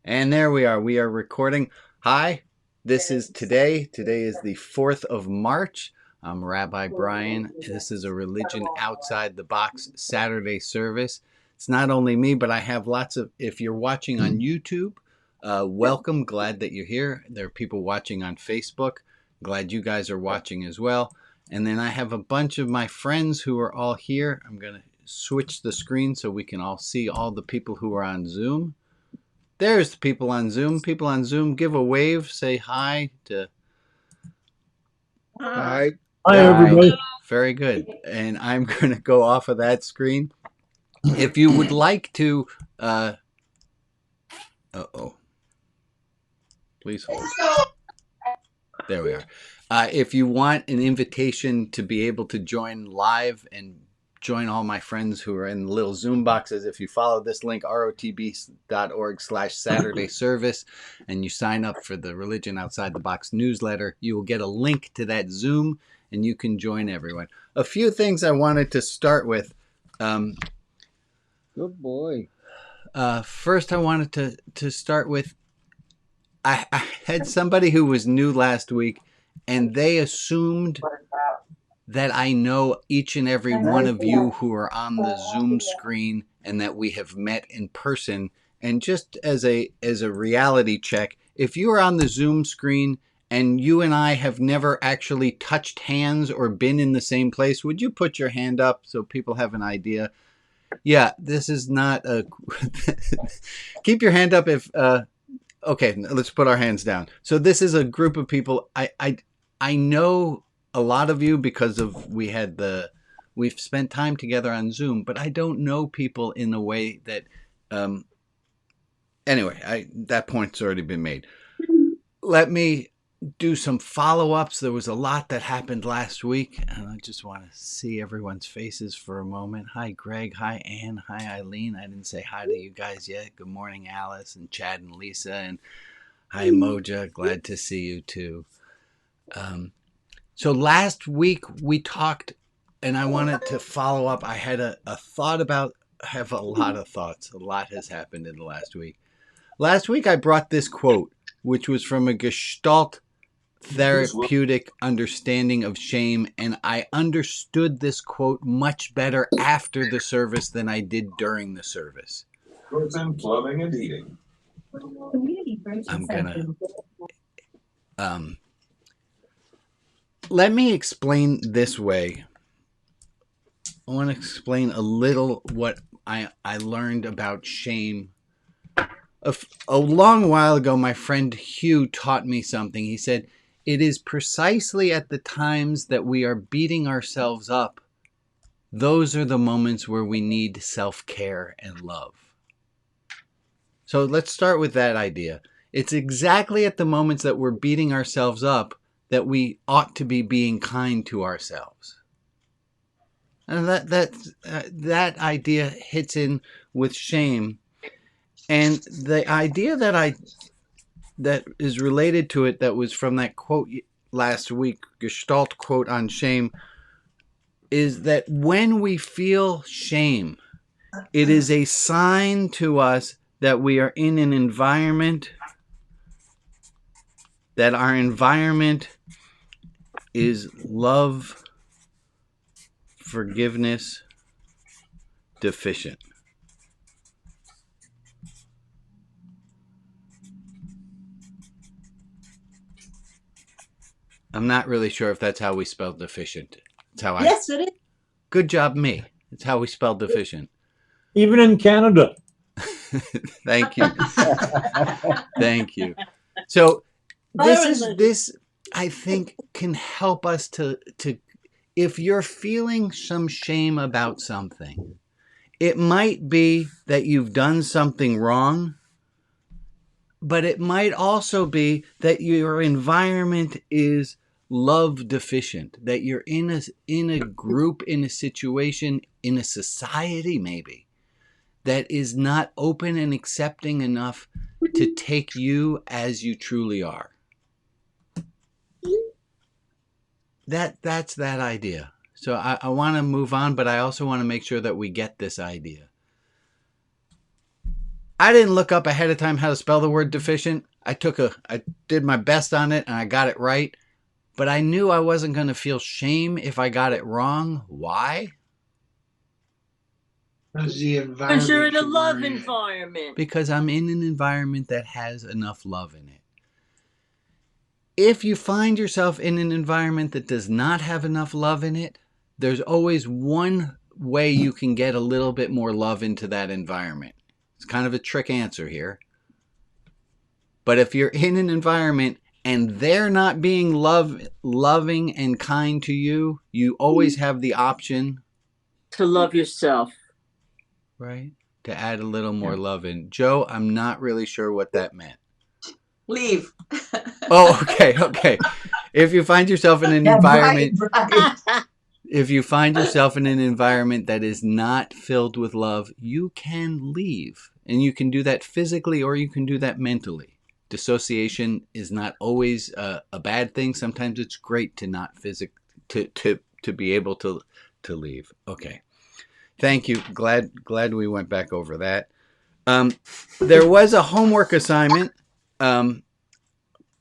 And there we are. We are recording. Hi, this is today. Today is the 4th of March. I'm Rabbi Brian. This is a Religion Outside the Box Saturday service. It's not only me, but I have lots of, if you're watching on YouTube, welcome. Glad that you're here. There are people watching on Facebook. Glad you guys are watching as well. And then I have a bunch of my friends who are all here. I'm going to switch the screen so we can all see all the people who are on Zoom. There's the people on Zoom. People on Zoom, give a wave. Say hi to. Hi. Hi, everybody. Very good. And I'm going to go off of that screen. If you would like to, please hold. There we are. If you want an invitation to be able to join live and join all my friends who are in little Zoom boxes, if you follow this link, rotb.org/Saturday service, and you sign up for the Religion Outside the Box newsletter, you will get a link to that Zoom and you can join everyone. A few things I wanted to start with. Good boy. First, I wanted to start with, I had somebody who was new last week, and they assumed that I know each and every one of you who are on the Zoom screen and that we have met in person. And just as a reality check, if you are on the Zoom screen and you and I have never actually touched hands or been in the same place, would you put your hand up so people have an idea? Yeah, this is not a... Keep your hand up if... Okay, let's put our hands down. So this is a group of people. I know a lot of you because of we've spent time together on Zoom, but I don't know people in the way that anyway, that point's already been made. Let me do some follow-ups. There was a lot that happened last week, and I just want to see everyone's faces for a moment. Hi, Greg. Hi, Ann. Hi, Eileen. I didn't say hi to you guys yet. Good morning, Alice and Chad and Lisa. And hi, Moja. Glad to see you, too. So last week we talked, and I wanted to follow up. I had a thought about, I have a lot of thoughts. A lot has happened in the last week. Last week I brought this quote, which was from a Gestalt therapeutic understanding of shame, and I understood this quote much better after the service than I did during the service. Plumbing and heating. I'm gonna let me explain this way. I want to explain a little what I learned about shame. A long while ago, my friend Hugh taught me something. He said, it is precisely at the times that we are beating ourselves up, those are the moments where we need self-care and love. So let's start with that idea. It's exactly at the moments that we're beating ourselves up that we ought to be being kind to ourselves. And that idea hits in with shame. And the idea that is related to it, that was from that quote last week, Gestalt quote on shame, is that when we feel shame, it is a sign to us that we are in an environment, that our environment is love, forgiveness, deficient. I'm not really sure if that's how we spell deficient. It's how Yes, it is. Good job, me. It's how we spell deficient. Even in Canada. Thank you. Thank you. So this I think can help us to if you're feeling some shame about something, it might be that you've done something wrong, but it might also be that your environment is love deficient, that you're in a group, in a situation, in a society maybe, that is not open and accepting enough to take you as you truly are. That's that idea. So I want to move on, but I also want to make sure that we get this idea. I didn't look up ahead of time how to spell the word deficient. I did my best on it and I got it right. But I knew I wasn't going to feel shame if I got it wrong. Why? Because you're in a love environment. Because I'm in an environment that has enough love in it. If you find yourself in an environment that does not have enough love in it, there's always one way you can get a little bit more love into that environment. It's kind of a trick answer here. But if you're in an environment and they're not being loving and kind to you, you always have the option to love yourself. Right? To add a little more love in. Joe, I'm not really sure what that meant. Leave. Oh, okay. If you find yourself in an environment, if you find yourself in an environment that is not filled with love, you can leave. And you can do that physically or you can do that mentally. Dissociation is not always a bad thing. Sometimes it's great to not to be able to leave. Okay. Thank you. Glad we went back over that. There was a homework assignment. Oh,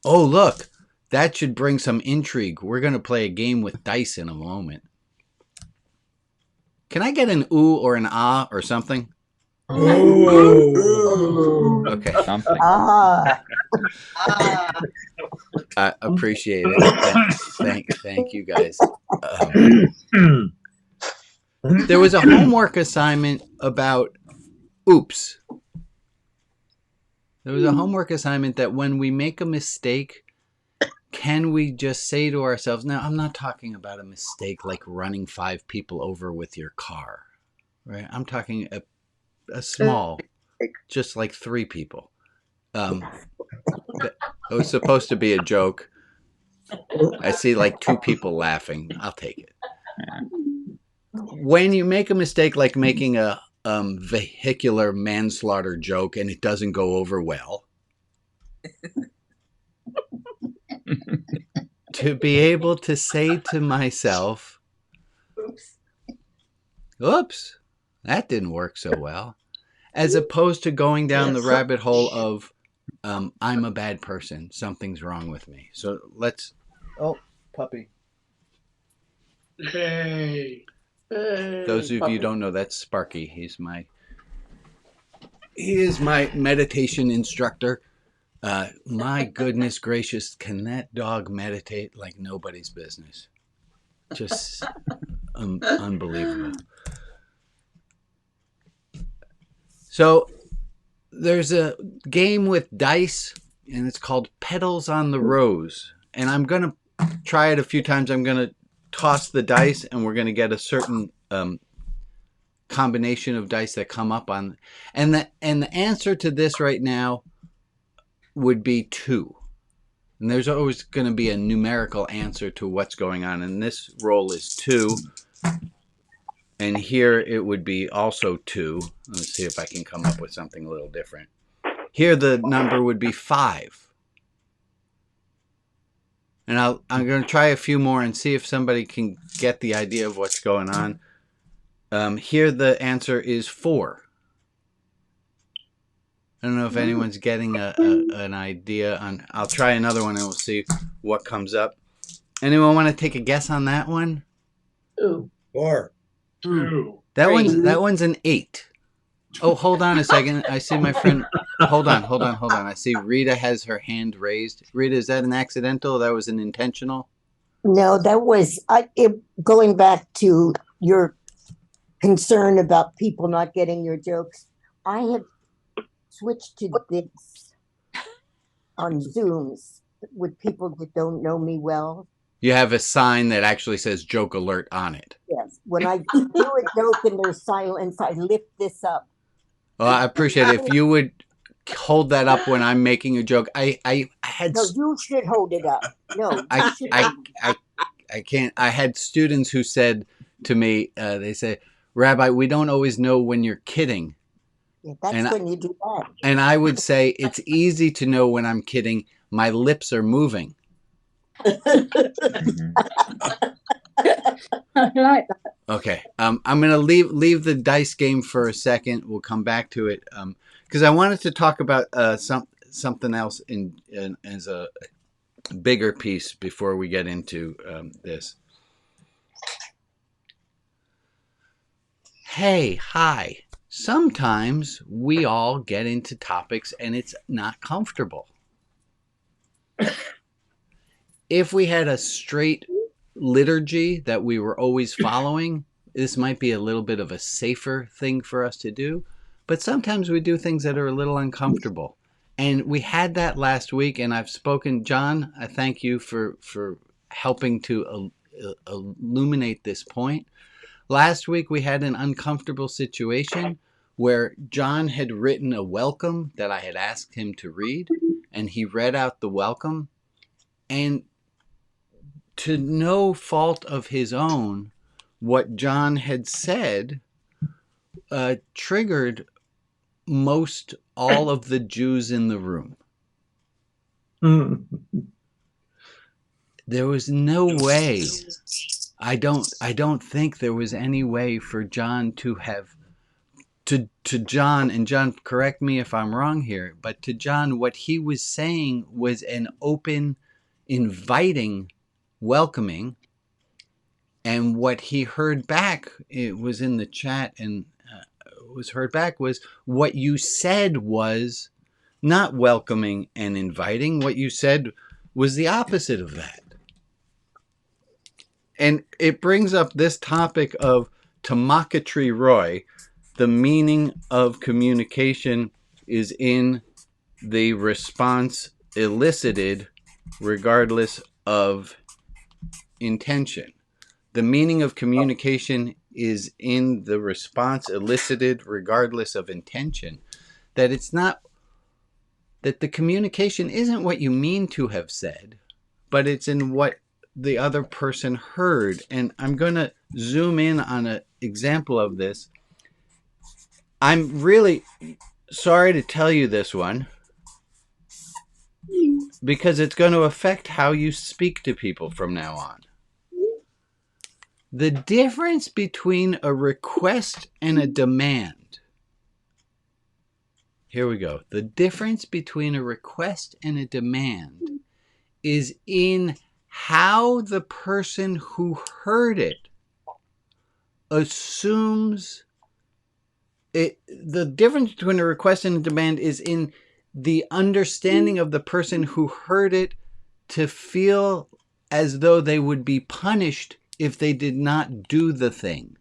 look. That should bring some intrigue. We're going to play a game with dice in a moment. Can I get an ooh or an ah or something? Ooh. Okay. Something. I appreciate it. Thank you guys. There was a homework assignment about oops. There was a homework assignment that when we make a mistake, can we just say to ourselves, now I'm not talking about a mistake like running 5 people over with your car, right? I'm talking a small, just like 3 people. It was supposed to be a joke. I see like 2 people laughing. I'll take it. When you make a mistake like making a vehicular manslaughter joke and it doesn't go over well, to be able to say to myself, oops, that didn't work so well, as opposed to going down the rabbit hole of I'm a bad person, something's wrong with me. So let's puppy. Hey. Those of you who don't know, that's Sparky. He is my meditation instructor. My goodness gracious, can that dog meditate like nobody's business? Just unbelievable. So there's a game with dice, and it's called Petals on the Rose. And I'm going to try it a few times. I'm going to toss the dice, and we're going to get a certain combination of dice that come up on. And the answer to this right now would be 2. And there's always going to be a numerical answer to what's going on. And this roll is 2. And here it would be also 2. Let's see if I can come up with something a little different. Here the number would be 5. And I'm going to try a few more and see if somebody can get the idea of what's going on. Here the answer is 4. I don't know if anyone's getting an idea on. I'll try another one and we'll see what comes up. Anyone want to take a guess on that one? 4. 2. That one's an 8. Oh, hold on a second. I see my friend. Hold on. I see Rita has her hand raised. Rita, is that an accidental? That was an intentional? No, that was going back to your concern about people not getting your jokes. I have switched to this on Zooms with people that don't know me well. You have a sign that actually says joke alert on it. Yes. When I do a joke and there's silence, I lift this up. Well, I appreciate it. If you would hold that up when I'm making a joke. I had. No, you should hold it up. No, I can't. I had students who said to me, they say, Rabbi, we don't always know when you're kidding. Yeah, that's when you do that. And I would say it's easy to know when I'm kidding. My lips are moving. I like that. Okay. I'm going to leave the dice game for a second. We'll come back to it. because I wanted to talk about something else in as a bigger piece before we get into this. Hey, hi. Sometimes we all get into topics and it's not comfortable. If we had a straight liturgy that we were always following, this might be a little bit of a safer thing for us to do. But sometimes we do things that are a little uncomfortable. And we had that last week, and I've spoken. John, I thank you for helping to illuminate this point. Last week we had an uncomfortable situation where John had written a welcome that I had asked him to read, and he read out the welcome. And to no fault of his own, what John had said triggered most all of the Jews in the room. There was no way. I don't think there was any way for John to have to John, and John, correct me if I'm wrong here, but to John, what he was saying was an open, inviting, welcoming, and what he heard back, it was in the chat and was heard back, was what you said was not welcoming and inviting. What you said was the opposite of that. And it brings up this topic of tamakatri roy. The meaning of communication is in the response elicited regardless of intention. The meaning of communication is in the response elicited regardless of intention. That it's not, that the communication isn't what you mean to have said, but it's in what the other person heard. And I'm going to zoom in on an example of this. I'm really sorry to tell you this one, because it's going to affect how you speak to people from now on. The difference between a request and a demand. Here we go. The difference between a request and a demand is in how the person who heard it assumes it. The difference between a request and a demand is in the understanding of the person who heard it to feel as though they would be punished if they did not do the thing.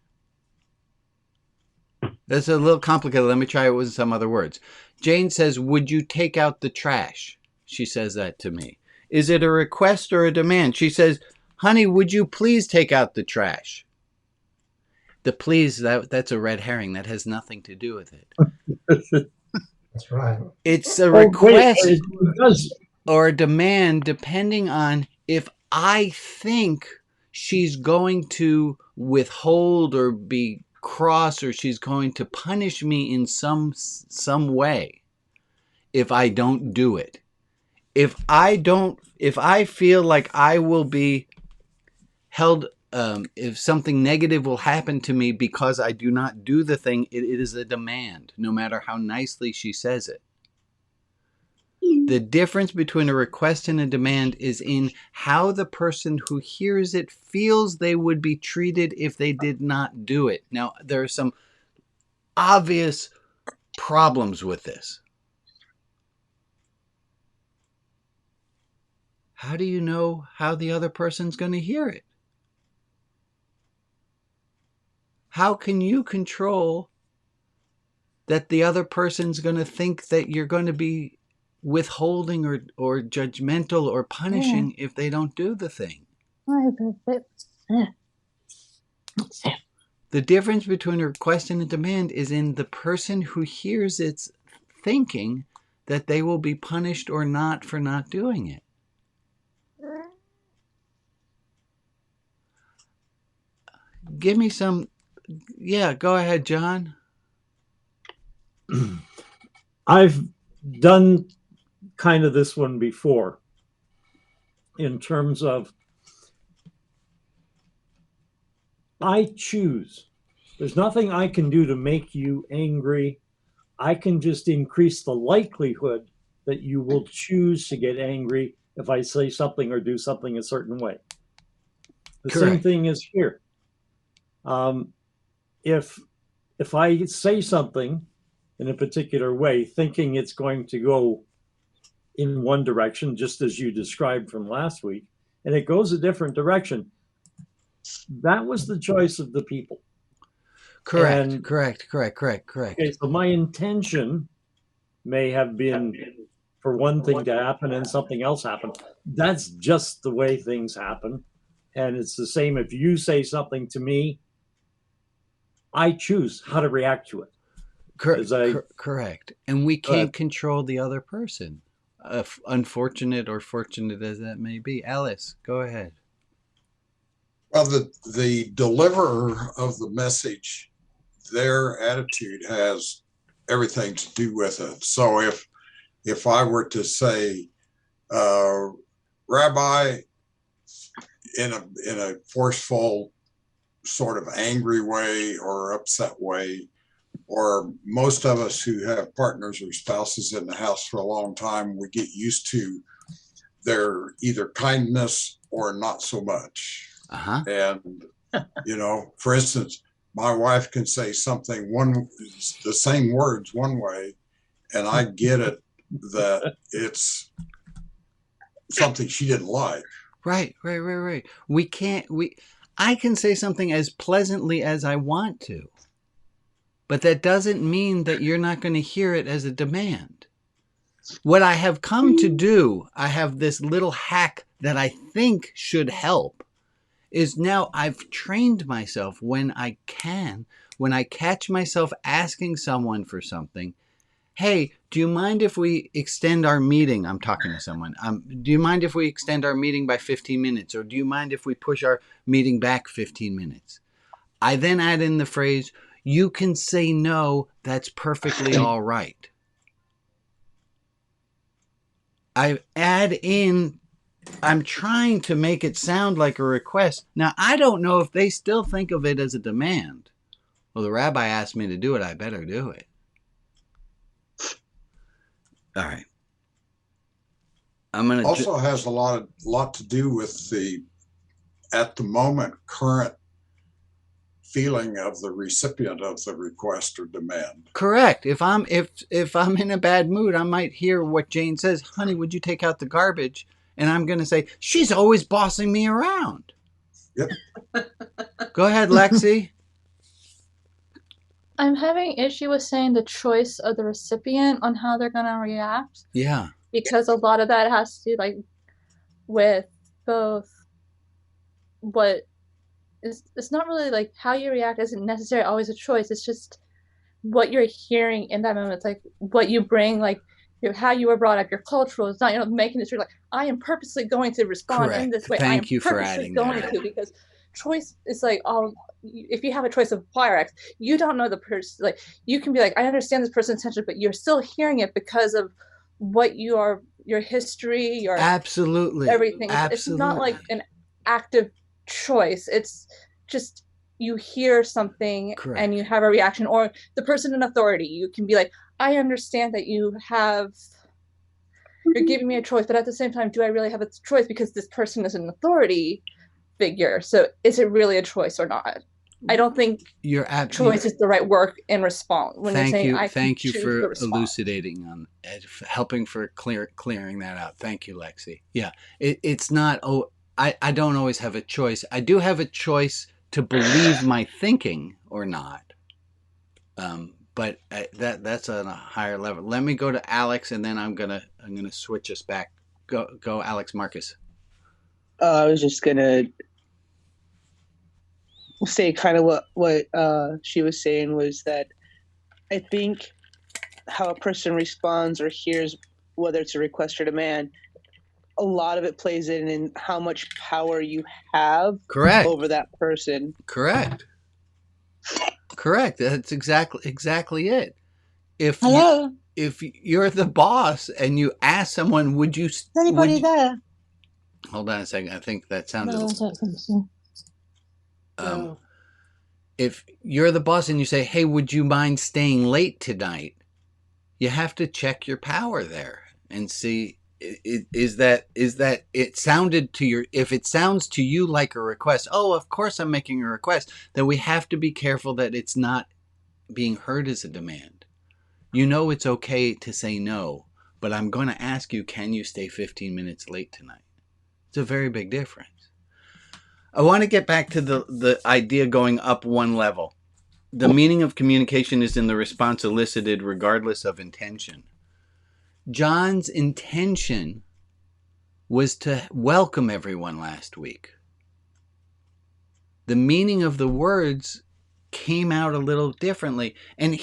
That's a little complicated. Let me try it with some other words. Jane says, "Would you take out the trash?" She says that to me. Is it a request or a demand? She says, "Honey, would you please take out the trash?" The please, that's a red herring. That has nothing to do with it. That's right. It's a request or a demand depending on if I think she's going to withhold or be cross, or she's going to punish me in some way if I don't do it. If I feel like I will be held, if something negative will happen to me because I do not do the thing, it is a demand, no matter how nicely she says it. The difference between a request and a demand is in how the person who hears it feels they would be treated if they did not do it. Now, there are some obvious problems with this. How do you know how the other person's going to hear it? How can you control that the other person's going to think that you're going to be withholding or judgmental or punishing if they don't do the thing? The difference between a request and a demand is in the person who hears it's thinking that they will be punished or not for not doing it. Give me some. Yeah, go ahead, John. I've done kind of this one before in terms of I choose. There's nothing I can do to make you angry. I can just increase the likelihood that you will choose to get angry if I say something or do something a certain way. The same Correct. thing is here. If I say something in a particular way, thinking it's going to go in one direction, just as you described from last week, and it goes a different direction, that was the choice of the people. Correct. And- Correct. Okay, so my intention may have been for one thing to happen and something else happen. That's just the way things happen. And it's the same if you say something to me, I choose how to react to it. Correct. And we can't control the other person, unfortunate or fortunate as that may be. Alice, go ahead. Well, the deliverer of the message, their attitude has everything to do with it. So if I were to say, Rabbi, in a forceful, sort of angry way or upset way, or most of us who have partners or spouses in the house for a long time, we get used to their either kindness or not so much. Uh-huh. And, for instance, my wife can say something the same words one way, and I get it that it's something she didn't like. Right. I can say something as pleasantly as I want to, but that doesn't mean that you're not going to hear it as a demand. What I have come to do, I have this little hack that I think should help, is now I've trained myself when I catch myself asking someone for something, hey, do you mind if we extend our meeting? I'm talking to someone. Do you mind if we extend our meeting by 15 minutes? Or do you mind if we push our meeting back 15 minutes? I then add in the phrase, you can say no, that's perfectly all right. I add in, I'm trying to make it sound like a request. Now, I don't know if they still think of it as a demand. Well, the rabbi asked me to do it, I better do it. All right. I'm gonna also has a lot to do with the at the moment current feeling of the recipient of the request or demand. Correct. If I'm in a bad mood, I might hear what Jane says, honey, would you take out the garbage? And I'm gonna say, she's always bossing me around. Yep. Go ahead, Lexi. I'm having issue with saying the choice of the recipient on how they're gonna react. Yeah. Because a lot of that has to do with both what it's not really how you react isn't necessarily always a choice. It's just what you're hearing in that moment. It's what you bring, how you were brought up, your cultural. It's not making this I am purposely going to respond in this way. Thank you for purposely adding going that. to, because choice is if you have a choice of fire X, you don't know the person. You can be I understand this person's intention, but you're still hearing it because of what you are, your history, your absolutely everything. It's not an active choice. It's just you hear something. Correct. And you have a reaction, or the person in authority. You can be I understand that you're giving me a choice, but at the same time, do I really have a choice because this person is an authority figure? So is it really a choice or not? I don't think choice is the right word in response. When you're saying, thank you for elucidating on helping for clearing that out. Thank you, Lexi. Yeah, it's not. I don't always have a choice. I do have a choice to believe my thinking or not. But that's on a higher level. Let me go to Alex, and then I'm gonna switch us back. Go, Alex Marcus. I was just gonna say kind of what she was saying was that I think how a person responds or hears, whether it's a request or demand, a lot of it plays in how much power you have over that person. Correct. That's exactly it. If you're the boss and you ask someone, would you? Is anybody there? Hold on a second. I think that sounded. No, I don't think so. If you're the boss and you say, hey, would you mind staying late tonight? you have to check your power there and see, is that it sounded to your, if it sounds to you like a request, oh, of course I'm making a request, then we have to be careful that it's not being heard as a demand. You know, it's okay to say no, but I'm going to ask you, can you stay 15 minutes late tonight? It's a very big difference. I want to get back to the idea going up one level. The meaning of communication is in the response elicited regardless of intention. John's intention was to welcome everyone last week. The meaning of the words came out a little differently. And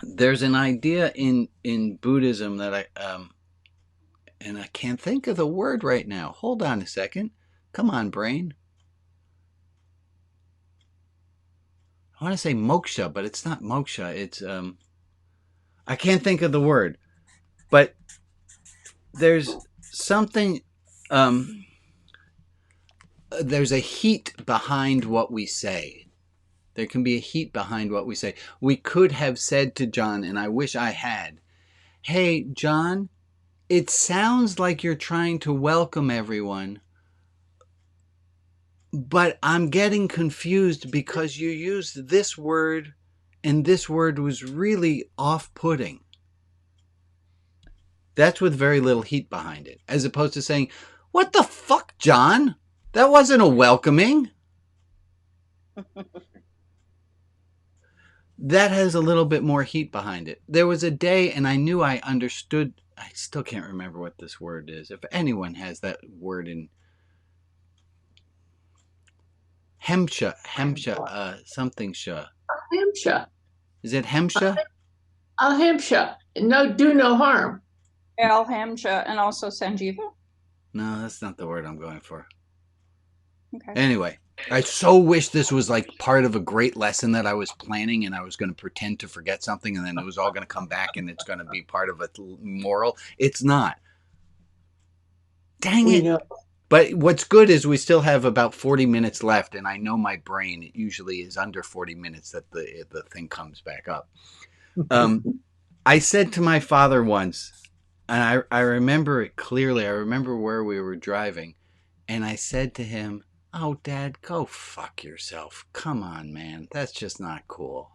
there's an idea in Buddhism that and I can't think of the word right now. Hold on a second. Come on, brain. I want to say moksha, but it's not moksha. It's I can't think of the word. But there's something there's a heat behind what we say. There can be a heat behind what we say. We could have said to John, and I wish I had, "Hey, John, it sounds like you're trying to welcome everyone, but I'm getting confused because you used this word, and this word was really off-putting." That's with very little heat behind it, as opposed to saying, "What the fuck, John? That wasn't a welcoming." That has a little bit more heat behind it. There was a day, and I knew I understood. I still can't remember what this word is. If anyone has that word in Hemsha, something sha. Hemsha. Is it Hemsha? Hemsha. Do no harm. Alhamdulillah, and also Sanjiva. No, that's not the word I'm going for. Okay. Anyway, I so wish this was like part of a great lesson that I was planning, and I was going to pretend to forget something, and then it was all going to come back, and it's going to be part of a moral. It's not. Dang it. But what's good is we still have about 40 minutes left, and I know my brain, it usually is under 40 minutes that the thing comes back up. I said to my father once, and I remember it clearly, I remember where we were driving, and I said to him, "Oh, Dad, go fuck yourself. Come on, man. That's just not cool."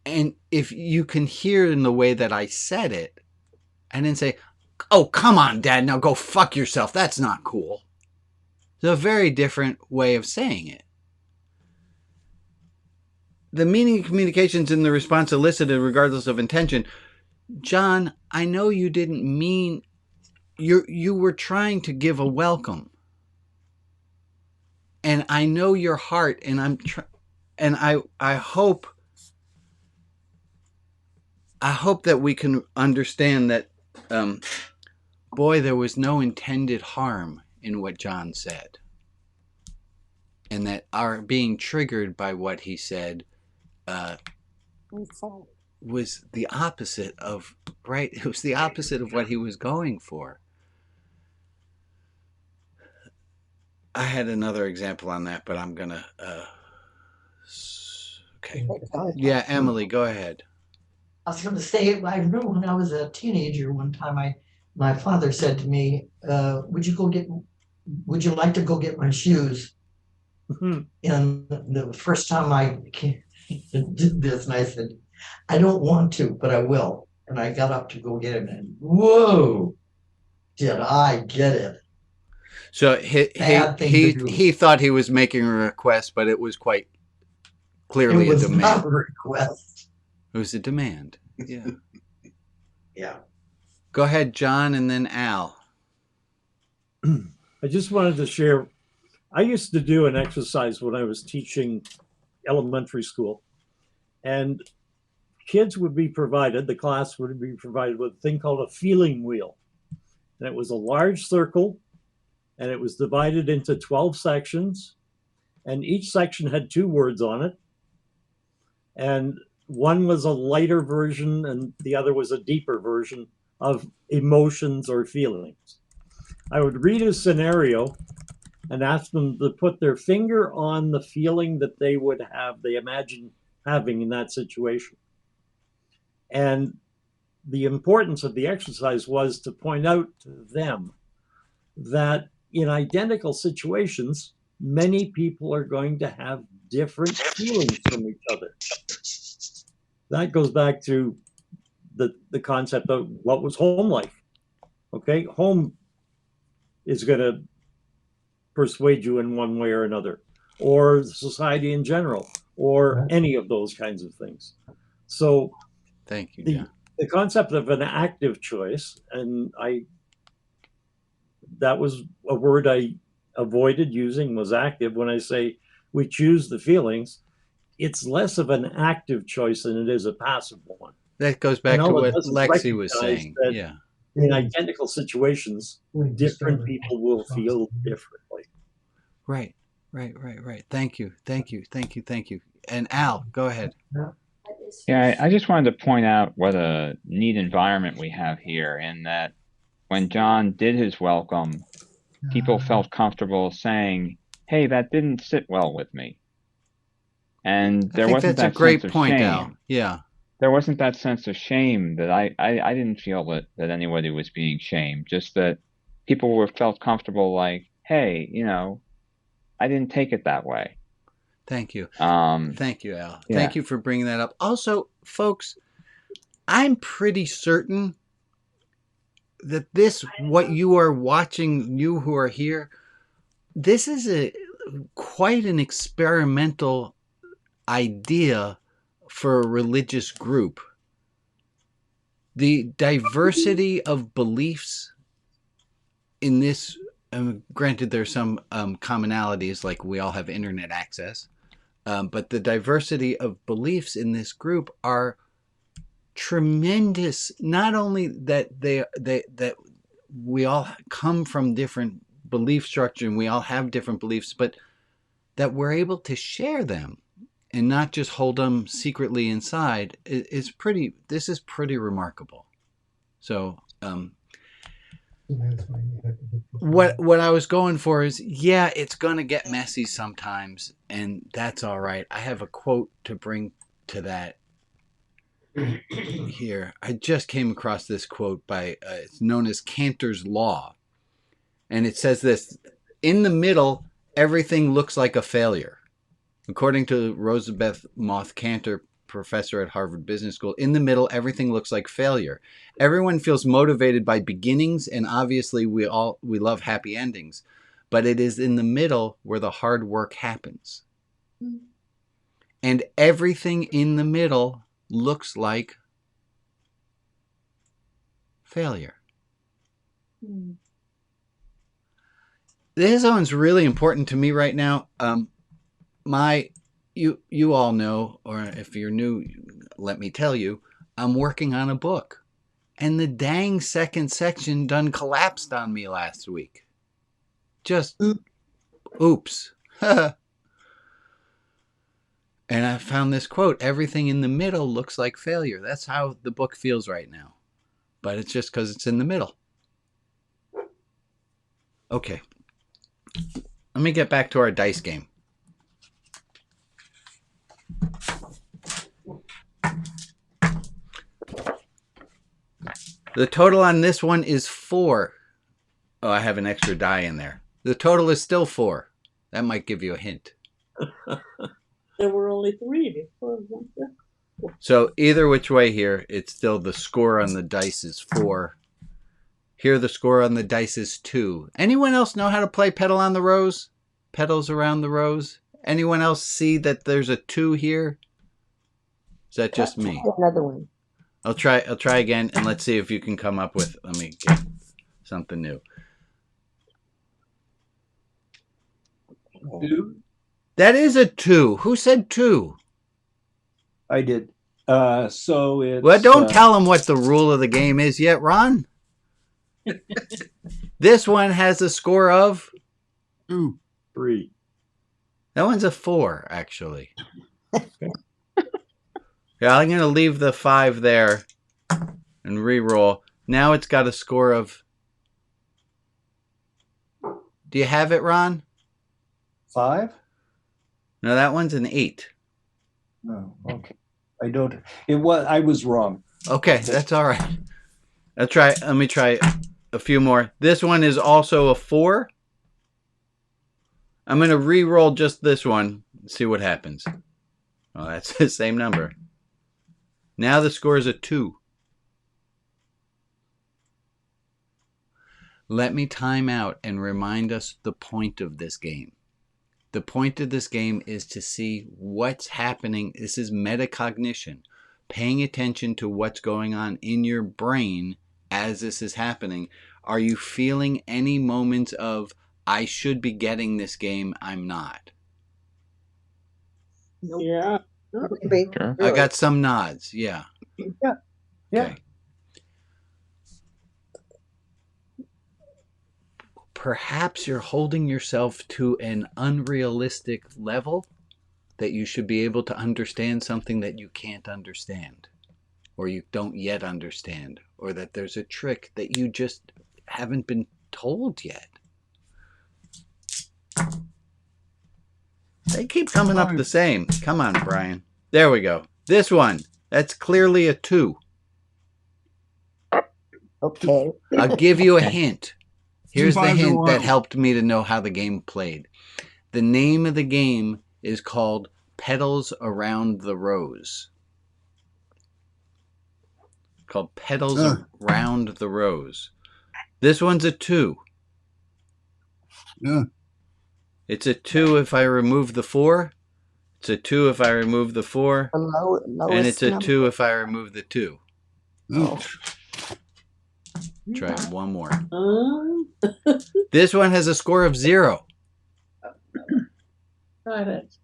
And if you can hear in the way that I said it, I didn't say, "Oh, come on, Dad, now go fuck yourself. That's not cool." It's a very different way of saying it. The meaning of communications in the response elicited regardless of intention. John, I know you didn't mean, you were trying to give a welcome. And I know your heart, and I hope that we can understand that, boy, there was no intended harm in what John said, and that our being triggered by what he said was the opposite of right. It was the opposite of what he was going for. I had another example on that, but I'm gonna. Okay. Yeah, Emily, go ahead. I was going to say, I remember when I was a teenager, one time my father said to me, would you like to go get my shoes? And the first time I did this, and I said, I don't want to, but I will. And I got up to go get him, and whoa, did I get it. So he thought he was making a request, but it was quite clearly a demand. It was not a request. It was a demand. Yeah. Yeah. Go ahead, John, and then Al. I just wanted to share. I used to do an exercise when I was teaching elementary school, and kids would be provided, the class would be provided with a thing called a feeling wheel. And it was a large circle, and it was divided into 12 sections, and each section had 2 words on it. And one was a lighter version, and the other was a deeper version of emotions or feelings. I would read a scenario and ask them to put their finger on the feeling that they would have, they imagine having in that situation. And the importance of the exercise was to point out to them that in identical situations, many people are going to have different feelings from each other. That goes back to the concept of what was home like. Okay, home is going to persuade you in one way or another, or society in general, or any of those kinds of things. So Thank you, the John. the concept of an active choice, and that was a word I avoided using, was active. When I say we choose the feelings, it's less of an active choice than it is a passive one. That goes back to all it what does is Lexi was recognize saying. that Yeah. in identical situations, different people will feel differently. Right. Thank you. And Al, go ahead. Yeah, I just wanted to point out what a neat environment we have here, in that when John did his welcome, people felt comfortable saying, "Hey, that didn't sit well with me." And I there think wasn't that's a that sense great of point, Al. shame. Yeah. There wasn't that sense of shame that I didn't feel that anybody was being shamed, just that people felt comfortable, like, "Hey, I didn't take it that way." Thank you. Um, Thank you, Al. yeah. Thank you for bringing that up. Also, folks, I'm pretty certain that what you are watching, you who are here, this is quite an experimental idea for a religious group. The diversity of beliefs in this, granted, there's some commonalities, like we all have internet access, but the diversity of beliefs in this group are tremendous. Not only that that we all come from different belief structure and we all have different beliefs, but that we're able to share them and not just hold them secretly inside is pretty. This is pretty remarkable. So what I was going for is, yeah, it's gonna get messy sometimes, and that's all right. I have a quote to bring to that here. I just came across this quote by it's known as Kanter's law, and it says this: in the middle, everything looks like a failure. According to Rosabeth Moth Kanter, professor at Harvard Business School, in the middle, everything looks like failure. Everyone feels motivated by beginnings, and obviously we love happy endings, but it is in the middle where the hard work happens. And everything in the middle looks like failure. This one's really important to me right now. You all know, or if you're new, let me tell you, I'm working on a book, and the dang second section done collapsed on me last week. Just oops. And I found this quote: everything in the middle looks like failure. That's how the book feels right now, but it's just because it's in the middle. Okay, let me get back to our dice game. The total on this one is 4. Oh, I have an extra die in there. The total is still 4. That might give you a hint. There were only 3 before. So either which way here, it's still the score on the dice is 4. Here the score on the dice is 2. Anyone else know how to play Pedal on the Rose? Pedals around the rose? Anyone else see that there's a 2 here? Is that just me? Another one. I'll try again, and let's see if you can come up with, let me get something new. 2? That is a 2. Who said 2? I did. So it's... Well, don't tell them what the rule of the game is yet, Ron. This one has a score of 2, 3. That one's a 4, actually. Yeah, I'm going to leave the 5 there and re-roll. Now it's got a score of... Do you have it, Ron? 5? No, that one's an 8. No, okay. I don't... I was wrong. Okay, that's all right. Let me try a few more. This one is also a 4. I'm going to re-roll just this one and see what happens. Oh, that's the same number. Now the score is a 2. Let me time out and remind us the point of this game. The point of this game is to see what's happening. This is metacognition. Paying attention to what's going on in your brain as this is happening. Are you feeling any moments of, I should be getting this game, I'm not? Yeah. Sure. I got some nods, yeah. Yeah. Okay. Perhaps you're holding yourself to an unrealistic level that you should be able to understand something that you can't understand, or you don't yet understand, or that there's a trick that you just haven't been told yet. They keep coming up the same. Come on, Brian. There we go. This one, that's clearly a 2. Okay. I'll give you a hint. Here's the 2 5s hint and that 1. helped me to know how the game played. The name of the game is called Petals Around the Rose. Called Petals Around the Rose. This one's a 2. Yeah. It's a 2 if I remove the 4. It's a 2 if I remove the 4. And it's a 2 if I remove the 2. Oh. Try it one more. This one has a score of 0. Got it.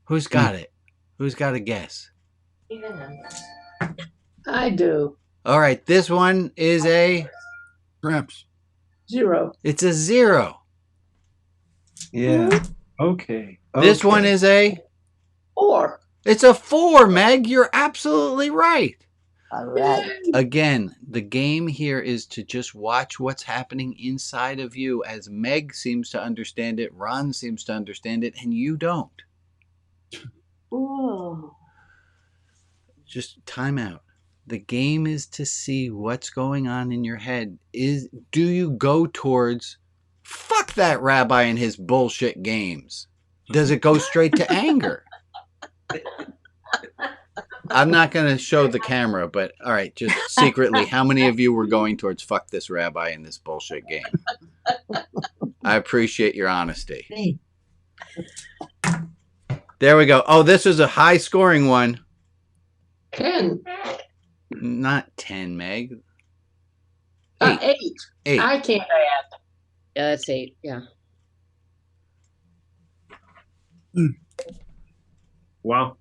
Who's got it? Who's got a guess? I do. All right, this one is a... Craps. 0. It's a 0. Yeah. Okay. This one is a... 4. It's a 4, Meg. You're absolutely right. All right. Again, the game here is to just watch what's happening inside of you as Meg seems to understand it, Ron seems to understand it, and you don't. Oh. Just time out. The game is to see what's going on in your head. Do you go towards, fuck that rabbi and his bullshit games? Does it go straight to anger? I'm not going to show the camera, but all right, just secretly, how many of you were going towards fuck this rabbi and this bullshit game? I appreciate your honesty. There we go. Oh, this is a high scoring one. 10. Not 10, Meg. 8. 8. I can't add. Yeah, that's 8. Yeah. Wow.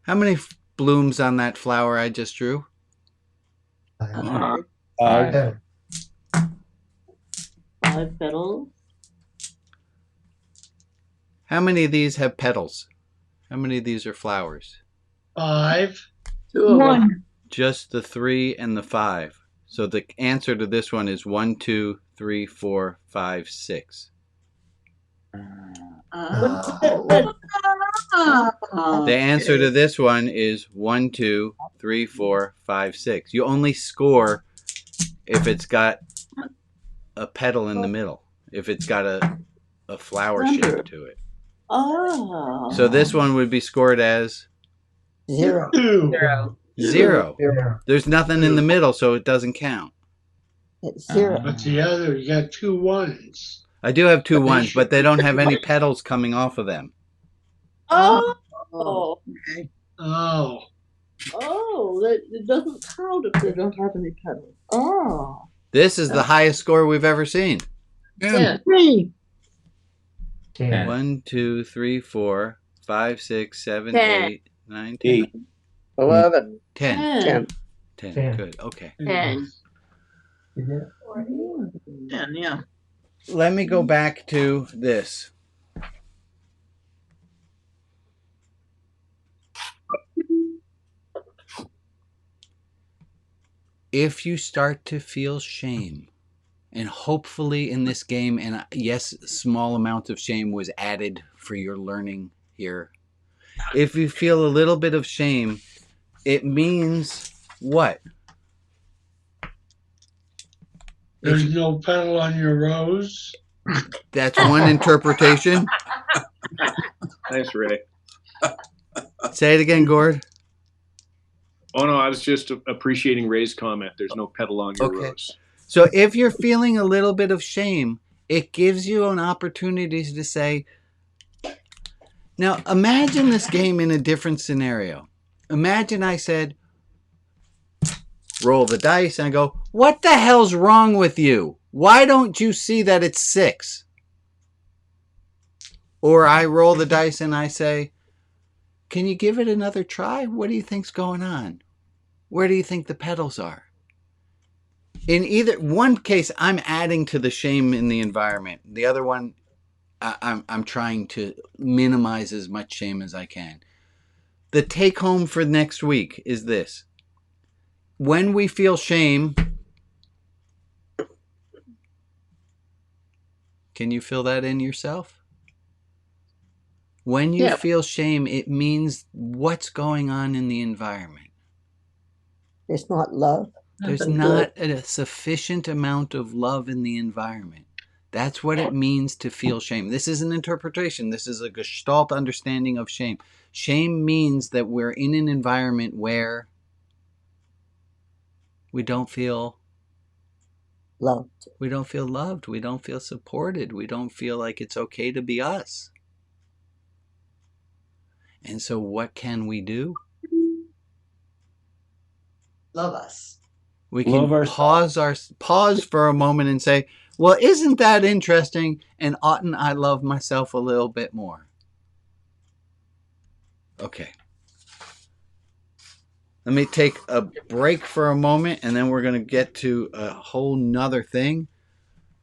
How many blooms on that flower I just drew? 5. 5. 5 petals. How many of these have petals? How many of these are flowers? 5. 2 of them. Just the 3 and the 5. So the answer to this one is 1, 2, 3, 4, 5, 6. The answer to this one is 1, 2, 3, 4, 5, 6. You only score if it's got a petal in the middle, if it's got a flower shape to it. Oh. So this one would be scored as 0. 0. There's nothing in the middle, so it doesn't count. It's 0. But the other, you got 2 1s. I do have 2 1s, but they don't have any petals coming off of them. Oh. Oh. Okay. Oh. Oh, it doesn't count if they don't have any petals. Oh. This is the highest score we've ever seen. 10. 10. 1, 2, 3, 4, 5, 6, 7, 10. 8, 9, 10. 11. 10. 10. 10. Good. Okay. 10. 10, yeah. Let me go back to this. If you start to feel shame, and hopefully in this game, and yes, small amounts of shame was added for your learning here if you feel a little bit of shame, it means what? There's no petal on your rose. That's one interpretation. Nice, Ray. Say it again, Gord. Oh no, I was just appreciating Ray's comment. There's no petal on your rose. So if you're feeling a little bit of shame, it gives you an opportunity to say, now imagine this game in a different scenario. Imagine I said, roll the dice, and I go, what the hell's wrong with you? Why don't you see that it's 6? Or I roll the dice and I say, can you give it another try? What do you think's going on? Where do you think the pedals are? In either one case, I'm adding to the shame in the environment. The other one, I'm trying to minimize as much shame as I can. The take home for next week is this. When we feel shame, can you feel that in yourself? When you feel shame, it means what's going on in the environment. There's not love. There's not a sufficient amount of love in the environment. That's what it means to feel shame. This is an interpretation. This is a Gestalt understanding of shame. Shame means that we're in an environment where we don't feel loved. We don't feel loved. We don't feel supported. We don't feel like it's okay to be us. And so what can we do? Love us. We can pause for a moment and say, well, isn't that interesting? And oughtn't I love myself a little bit more? Okay. Let me take a break for a moment, and then we're going to get to a whole nother thing.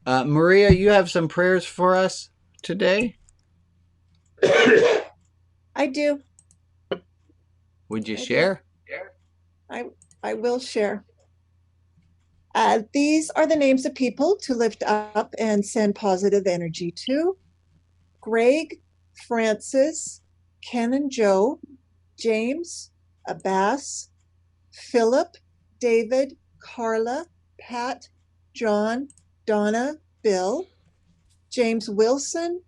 Maria, you have some prayers for us today? I do. Would you share? I will share. These are the names of people to lift up and send positive energy to. Greg, Francis, Ken and Joe, James, Abbas, Philip, David, Carla, Pat, John, Donna, Bill, James Wilson,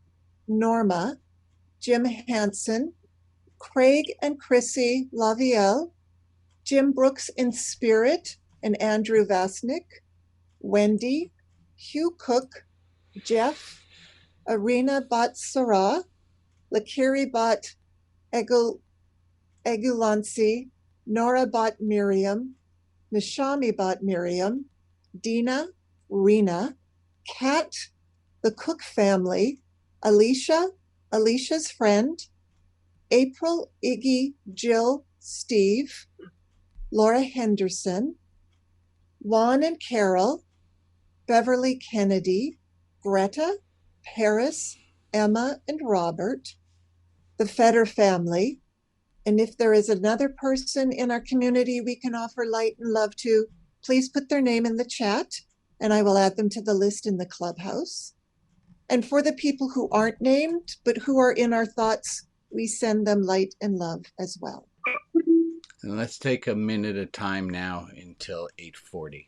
Norma, Jim Hansen, Craig and Chrissy Lavielle, Jim Brooks in spirit and Andrew Vasnick, Wendy, Hugh Cook, Jeff, Arena Bat Sarah, Lakiri Bat Egulansi, Nora Bat Miriam, Nishami Bat Miriam, Dina, Rena, Kat, the Cook family, Alicia, Alicia's friend, April, Iggy, Jill, Steve, Laura Henderson, Lon and Carol, Beverly Kennedy, Greta, Paris, Emma and Robert, the Feder family, and if there is another person in our community we can offer light and love to, please put their name in the chat and I will add them to the list in the clubhouse. And for the people who aren't named, but who are in our thoughts, we send them light and love as well. And let's take a minute of time now until 8:40.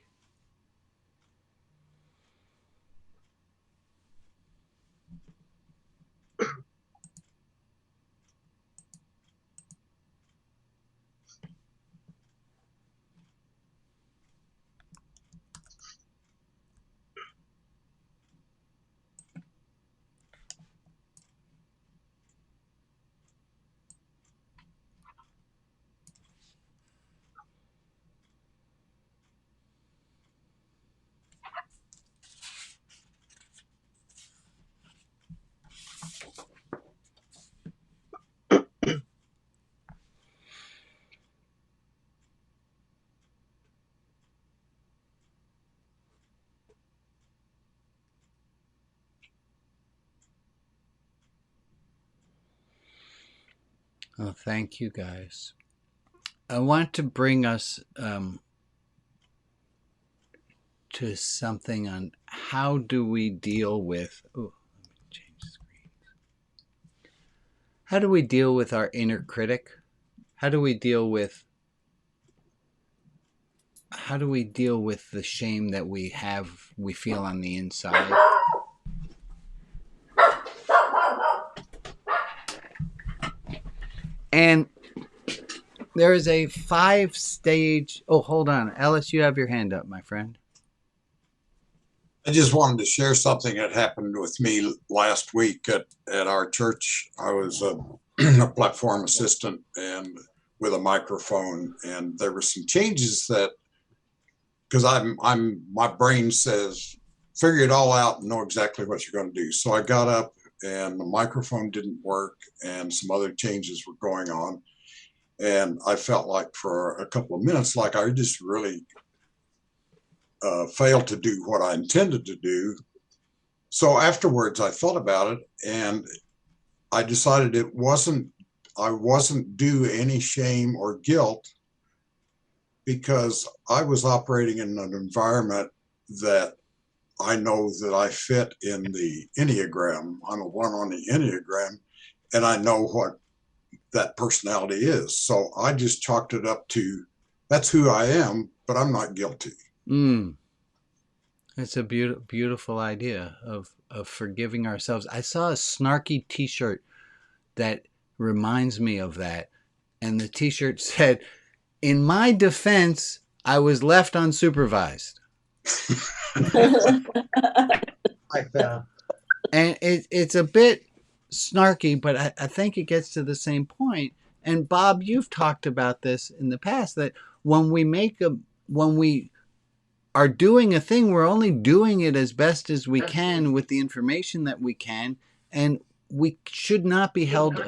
Oh, thank you, guys. I want to bring us to something on how do we deal with... Oh, let me change screens. How do we deal with our inner critic? How do we deal with the shame that we feel on the inside? And there is a 5-stage. Oh, hold on. Ellis, you have your hand up, my friend. I just wanted to share something that happened with me last week at our church. I was a platform assistant and with a microphone, and there were some changes that, because my brain says, figure it all out and know exactly what you're going to do. So I got up and the microphone didn't work and some other changes were going on. And I felt like for a couple of minutes, like I just really failed to do what I intended to do. So afterwards, I thought about it and I decided I wasn't due any shame or guilt because I was operating in an environment that I know that I fit in the Enneagram. I'm a 1 on the Enneagram, and I know what that personality is. So I just chalked it up to, that's who I am, but I'm not guilty. It's a beautiful idea of forgiving ourselves. I saw a snarky t-shirt that reminds me of that. And the t-shirt said, in my defense, I was left unsupervised. Like that. And it's a bit snarky, but I think it gets to the same point. And Bob, you've talked about this in the past, that when we are doing a thing, we're only doing it as best as we can with the information that we can. And we should not be held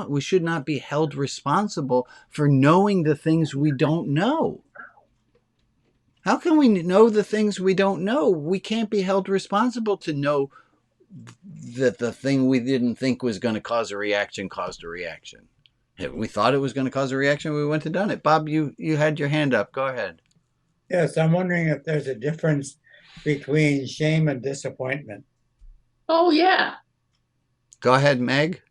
we should not be held responsible for knowing the things we don't know. How can we know the things we don't know? We can't be held responsible to know that the thing we didn't think was going to cause a reaction caused a reaction. If we thought it was going to cause a reaction, we wouldn't have done it. Bob, you had your hand up. Go ahead. Yes, I'm wondering if there's a difference between shame and disappointment. Oh, yeah. Go ahead, Meg.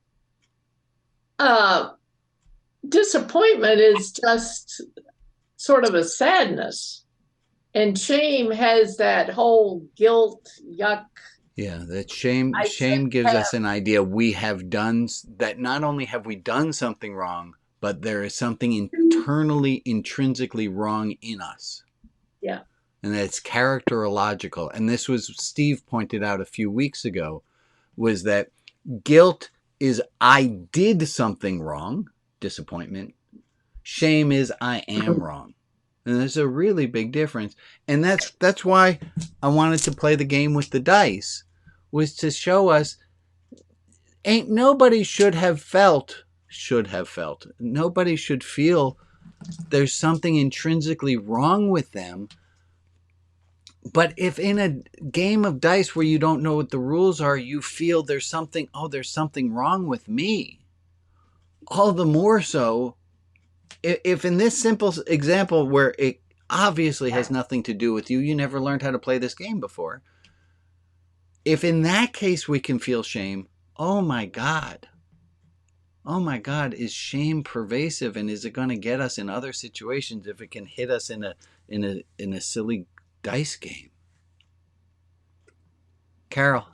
Disappointment is just sort of a sadness. And shame has that whole guilt, yuck. Yeah, that shame gives us an idea we have done, that not only have we done something wrong, but there is something internally, intrinsically wrong in us. Yeah. And that it's characterological. And this was, Steve pointed out a few weeks ago, was that guilt is I did something wrong, disappointment. Shame is I am wrong. And there's a really big difference. And that's why I wanted to play the game with the dice, was to show us nobody should have felt. Nobody should feel there's something intrinsically wrong with them. But if in a game of dice where you don't know what the rules are, you feel there's something wrong with me, all the more so if in this simple example where it obviously has nothing to do with you, you never learned how to play this game before. If in that case we can feel shame, oh my God, is shame pervasive, and is it going to get us in other situations if it can hit us in a silly dice game? Carol.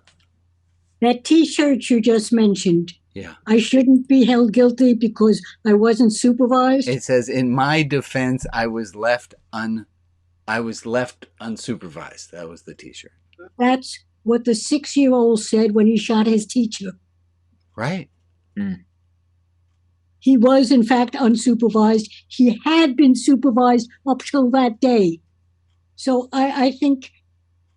That t-shirt you just mentioned. Yeah. I shouldn't be held guilty because I wasn't supervised. It says, in my defense, I was left unsupervised. That was the t-shirt. That's what the 6-year-old said when he shot his teacher. Right. He was, in fact, unsupervised. He had been supervised up till that day. So I think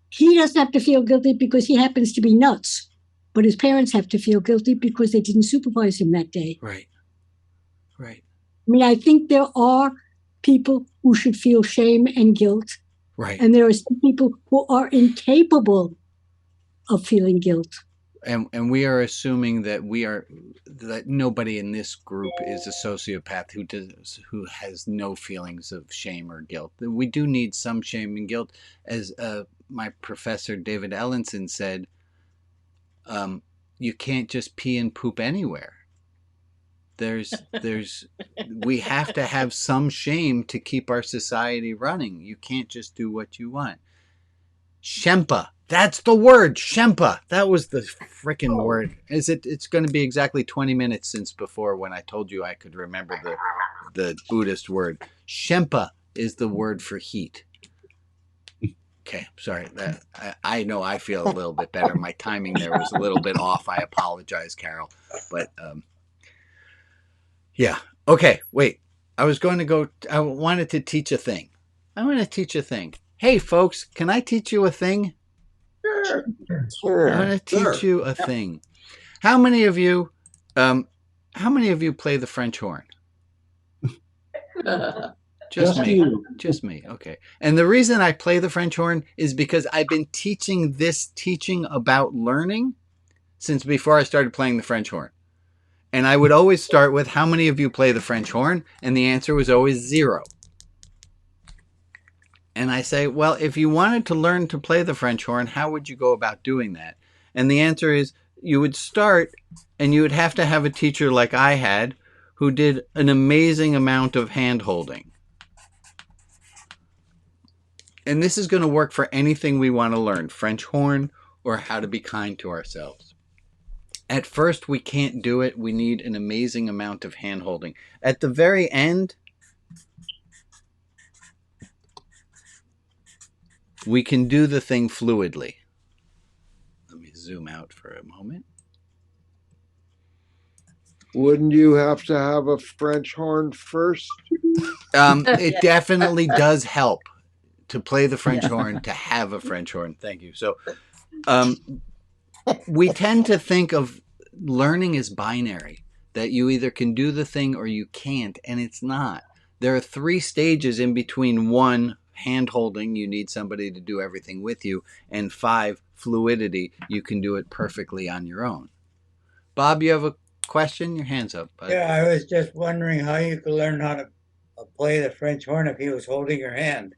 he doesn't have to feel guilty because he happens to be nuts. But his parents have to feel guilty because they didn't supervise him that day. Right. Right. I mean, I think there are people who should feel shame and guilt. Right. And there are some people who are incapable of feeling guilt. And we are assuming that that nobody in this group is a sociopath who has no feelings of shame or guilt. We do need some shame and guilt, as my professor David Ellenson said. You can't just pee and poop anywhere. we have to have some shame to keep our society running. You can't just do what you want. Shempa. That's the word. Shempa. That was the freaking word. It's going to be exactly 20 minutes since before when I told you I could remember the Buddhist word. Shempa is the word for heat. Okay, sorry. I know I feel a little bit better. My timing there was a little bit off. I apologize, Carol. But yeah. Okay, wait. I wanted to teach a thing. I want to teach a thing. Hey, folks, can I teach you a thing? Sure. I want to teach you a thing. How many of you play the French horn? Just me. Okay. And the reason I play the French horn is because I've been teaching this teaching about learning since before I started playing the French horn. And I would always start with, how many of you play the French horn? And the answer was always 0. And I say, well, if you wanted to learn to play the French horn, how would you go about doing that? And the answer is, you would start and you would have to have a teacher like I had who did an amazing amount of hand holding. And this is going to work for anything we want to learn, French horn or how to be kind to ourselves. At first, we can't do it. We need an amazing amount of hand holding. At the very end, we can do the thing fluidly. Let me zoom out for a moment. Wouldn't you have to have a French horn first? It definitely does help to play the French horn, to have a French horn. Thank you. So we tend to think of learning as binary, that you either can do the thing or you can't, and it's not. There are 3 stages in between. 1, hand holding, you need somebody to do everything with you, and 5, fluidity, you can do it perfectly on your own. Bob, you have a question? Your hand's up, bud. Yeah, I was just wondering how you could learn how to play the French horn if he was holding your hand.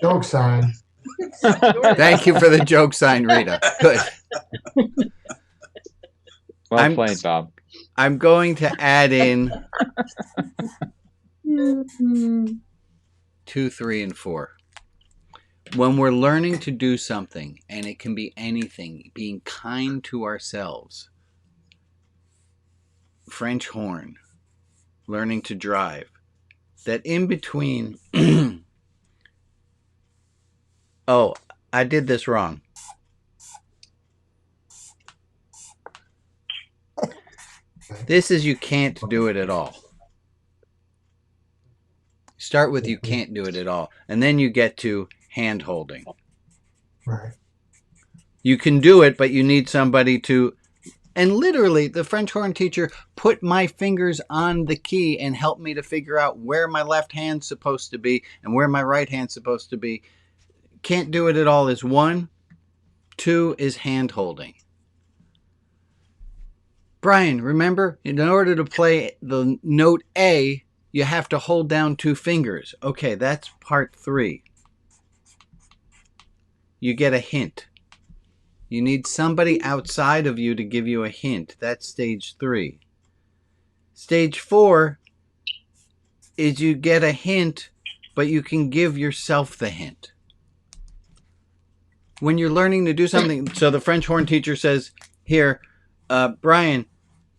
Joke sign. Thank you for the joke sign, Rita. Good. Well played, Bob. I'm going to add in 2, 3, and 4. When we're learning to do something, and it can be anything, being kind to ourselves, French horn, learning to drive, that in between, oh, I did this wrong. This is you can't do it at all. Start with you can't do it at all. And then you get to hand holding. Right. You can do it, but you need somebody to... And literally, the French horn teacher put my fingers on the key and helped me to figure out where my left hand's supposed to be and where my right hand's supposed to be. Can't do it at all is 1. 2 is hand holding. Brian, remember, in order to play the note A, you have to hold down 2 fingers. Okay, that's part 3. You get a hint. You need somebody outside of you to give you a hint. That's stage 3. Stage 4 is you get a hint, but you can give yourself the hint. When you're learning to do something, so the French horn teacher says, here, Brian,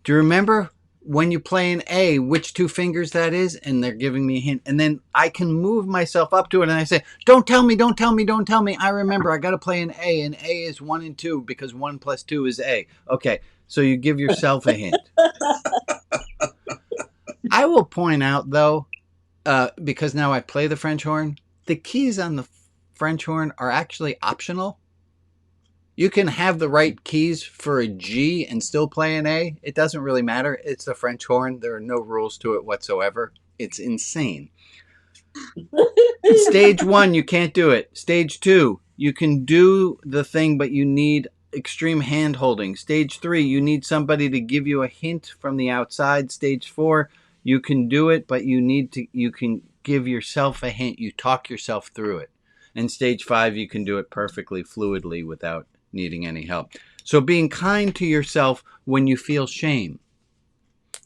do you remember when you play an A, which 2 fingers that is? And they're giving me a hint. And then I can move myself up to it and I say, don't tell me, don't tell me, don't tell me. I remember, I got to play an A, and A is 1 and 2 because 1 plus 2 is A. Okay, so you give yourself a hint. I will point out, though, because now I play the French horn, the keys on the French horn are actually optional. You can have the right keys for a G and still play an A. It doesn't really matter. It's the French horn. There are no rules to it whatsoever. It's insane. Stage 1, you can't do it. Stage 2, you can do the thing, but you need extreme hand holding. Stage 3, you need somebody to give you a hint from the outside. Stage 4, you can do it, but you can give yourself a hint. You talk yourself through it. And stage 5, you can do it perfectly fluidly without needing any help. So being kind to yourself when you feel shame.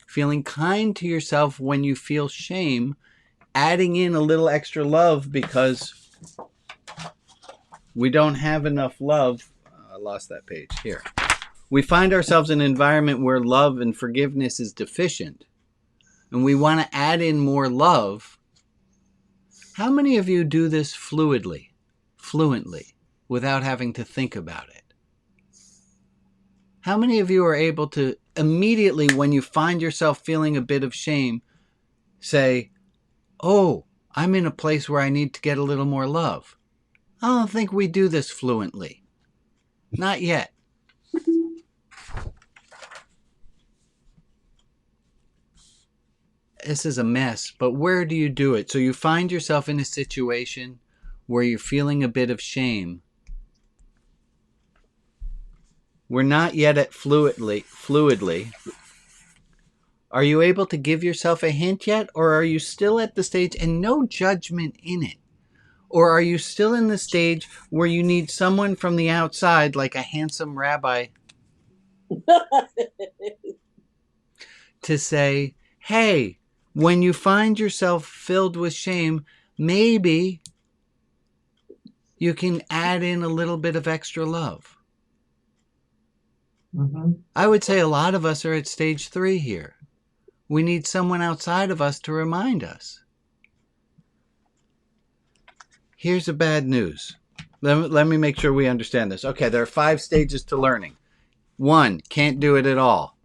Feeling kind to yourself when you feel shame, adding in a little extra love because we don't have enough love. I lost that page here. We find ourselves in an environment where love and forgiveness is deficient, and we want to add in more love. How many of you do this fluently, without having to think about it? How many of you are able to immediately, when you find yourself feeling a bit of shame, say, oh, I'm in a place where I need to get a little more love? I don't think we do this fluently. Not yet. This is a mess, but where do you do it? So you find yourself in a situation where you're feeling a bit of shame. We're not yet at fluidly. Are you able to give yourself a hint yet? Or are you still at the stage and no judgment in it? Or are you still in the stage where you need someone from the outside, like a handsome rabbi, to say, hey, when you find yourself filled with shame, maybe you can add in a little bit of extra love. I would say a lot of us are at stage 3 here. We need someone outside of us to remind us. Here's the bad news. Let me make sure we understand this. Okay, there are 5 stages to learning. 1, can't do it at all.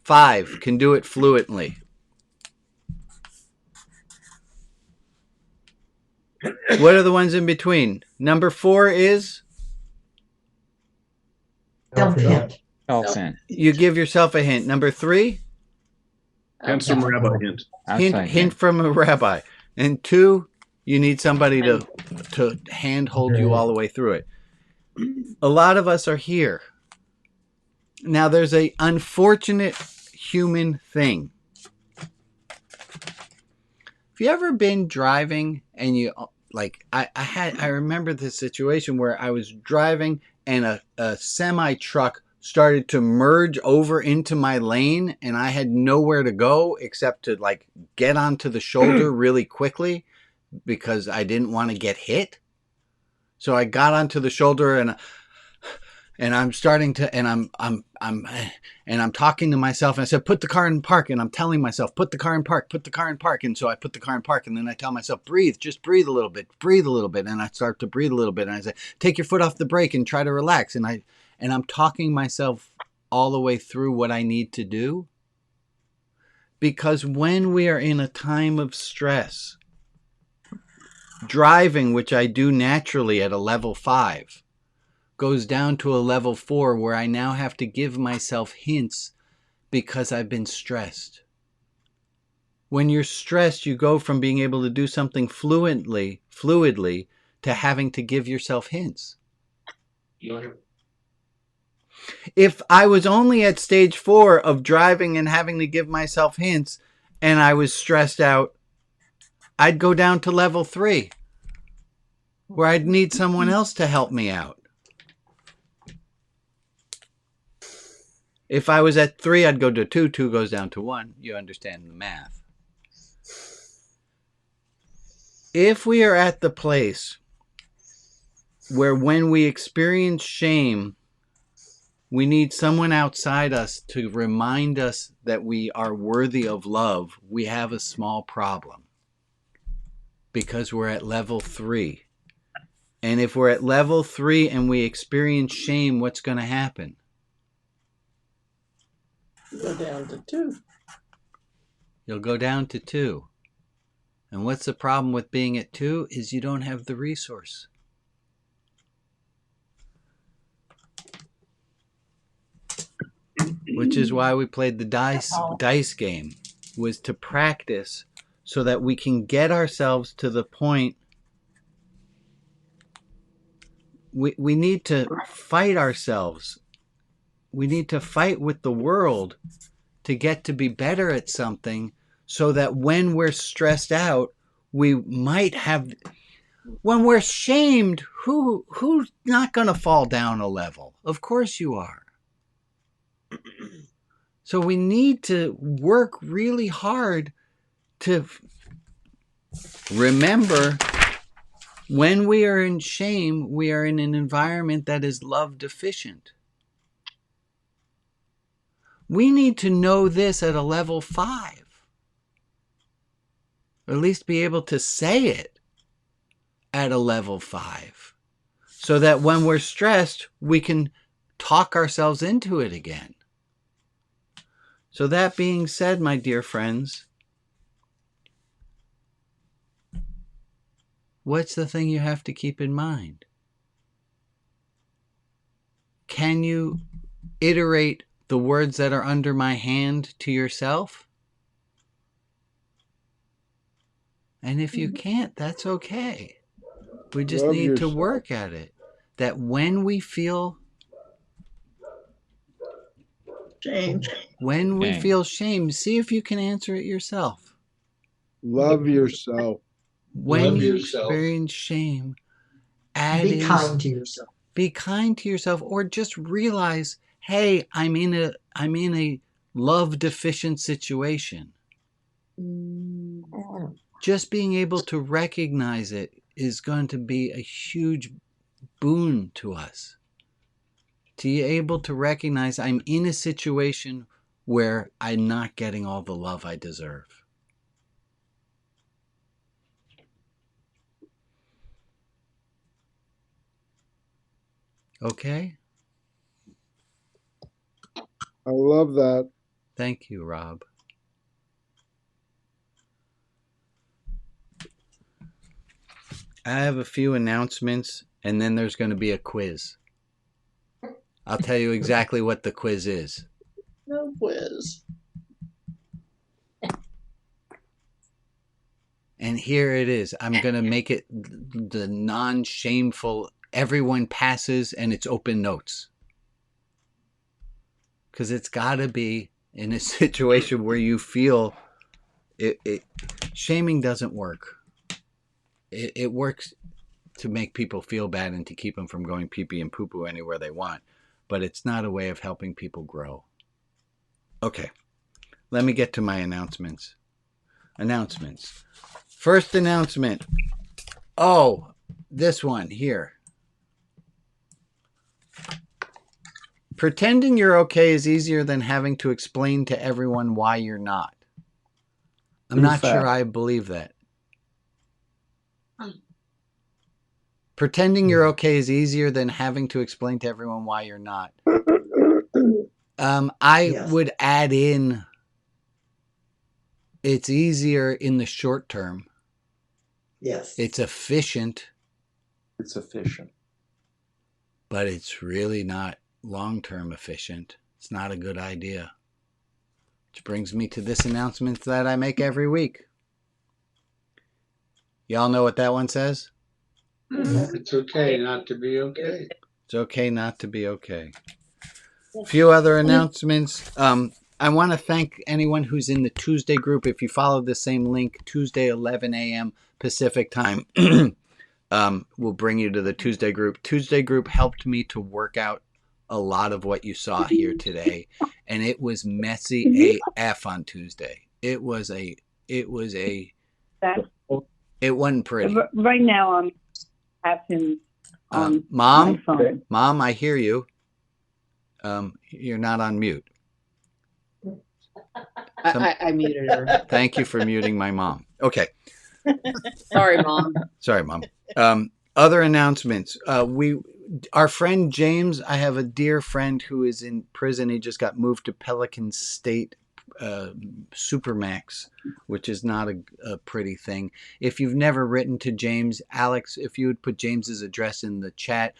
5, can do it fluently. What are the ones in between? Number 4 is? Self-hint. You give yourself a hint. Number 3? Handsome rabbi hint. Hint from a rabbi. And 2, you need somebody to handhold you all the way through it. A lot of us are here. Now, there's an unfortunate human thing. Have you ever been driving and you, like, I remember this situation where I was driving and a semi truck started to merge over into my lane and I had nowhere to go except to, like, get onto the shoulder really quickly because I didn't want to get hit. So I got onto the shoulder and I'm starting to, and I'm talking to myself, and I said, put the car in park, and I'm telling myself, put the car in park, and so I put the car in park, and then I tell myself, breathe, just breathe a little bit, and I start to breathe a little bit, and I say, take your foot off the brake and try to relax, and I'm talking myself all the way through what I need to do, because when we are in a time of stress, driving, which I do naturally at a level 5, goes down to a level 4 where I now have to give myself hints because I've been stressed. When you're stressed, you go from being able to do something fluidly to having to give yourself hints. If I was only at stage 4 of driving and having to give myself hints and I was stressed out, I'd go down to level 3 where I'd need someone else to help me out. If I was at 3, I'd go to 2. 2 goes down to 1. You understand the math. If we are at the place where when we experience shame, we need someone outside us to remind us that we are worthy of love, we have a small problem because we're at level 3. And if we're at level 3 and we experience shame, what's going to happen? Go down to 2. You'll go down to 2. And what's the problem with being at 2 is you don't have the resource. Which is why we played the dice game, was to practice so that we can get ourselves to the point. We need to fight ourselves. We need to fight with the world to get to be better at something so that when we're stressed out, we might have... When we're shamed, who's not going to fall down a level? Of course you are. So we need to work really hard to remember when we are in shame, we are in an environment that is love deficient. We need to know this at a level 5. Or at least be able to say it at a level 5. So that when we're stressed, we can talk ourselves into it again. So that being said, my dear friends, what's the thing you have to keep in mind? Can you iterate the words that are under my hand to yourself? And if you can't, that's okay. We just Love need yourself. to work at it. That when we feel Shame. When we Shame. feel shame, see if you can answer it yourself. Love yourself. When Love you yourself. experience shame, add Be in, kind to yourself. be kind to yourself, or just realize, hey, I'm in a love deficient situation. Just being able to recognize it is going to be a huge boon to us. To be able to recognize I'm in a situation where I'm not getting all the love I deserve. Okay? I love that. Thank you, Rob. I have a few announcements, and then there's going to be a quiz. I'll tell you exactly what the quiz is. No quiz. And here it is. I'm going to make it the non-shameful, everyone passes and it's open notes. Because it's got to be in a situation where you feel shaming doesn't work. It works to make people feel bad and to keep them from going pee-pee and poo-poo anywhere they want. But it's not a way of helping people grow. Okay, let me get to my announcements. First announcement. Oh, this one here. Pretending you're okay is easier than having to explain to everyone why you're not. I'm not sure I believe that. Pretending you're okay is easier than having to explain to everyone why you're not. I would add in, it's easier in the short term. Yes. It's efficient. It's efficient. But it's really not long-term efficient. It's not a good idea. Which brings me to this announcement that I make every week. Y'all know what that one says? It's okay not to be okay. It's okay not to be okay. A few other announcements. I want to thank anyone who's in the Tuesday group. If you follow the same link, Tuesday 11 a.m. Pacific time, will bring you to the Tuesday group. Tuesday group helped me to work out a lot of what you saw here today, and it was messy AF on Tuesday. It wasn't pretty. Right now, I'm having on Mom, my phone. Mom, I hear you. You're not on mute. I muted her. Thank you for muting my mom. Okay. Sorry, Mom. Sorry, Mom. Other announcements. Our friend James, I have a dear friend who is in prison. He just got moved to Pelican State Supermax, which is not a pretty thing. If you've never written to James, Alex, if you would put James's address in the chat.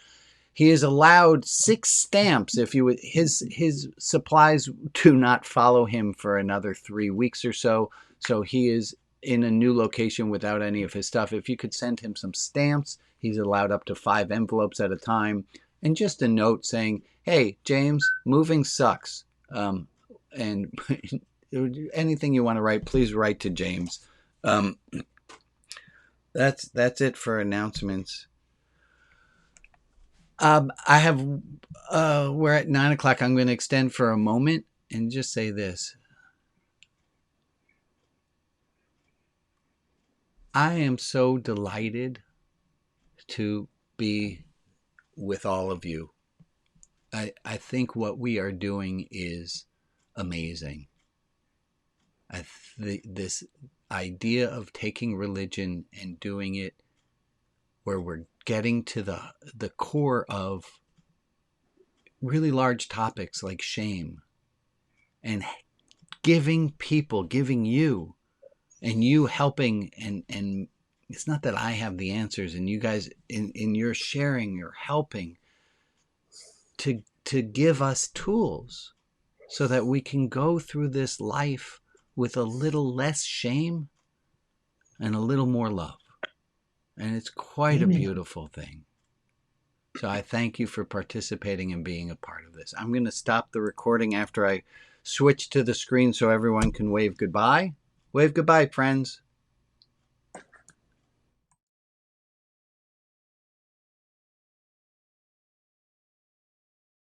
He is allowed 6 stamps if you would. His supplies do not follow him for another 3 weeks or so. So he is in a new location without any of his stuff. If you could send him some stamps, he's allowed up to 5 envelopes at a time. And just a note saying, hey, James, moving sucks. And anything you want to write, please write to James. That's it for announcements. I have we're at 9:00. I'm going to extend for a moment and just say this. I am so delighted to be with all of you. I think what we are doing is amazing. This idea of taking religion and doing it where we're getting to the core of really large topics like shame, and giving you, and you helping, and it's not that I have the answers, and you guys in your sharing, you're helping to give us tools so that we can go through this life with a little less shame and a little more love. And it's quite a beautiful thing. So I thank you for participating and being a part of this. I'm going to stop the recording after I switch to the screen so everyone can wave goodbye. Wave goodbye, friends.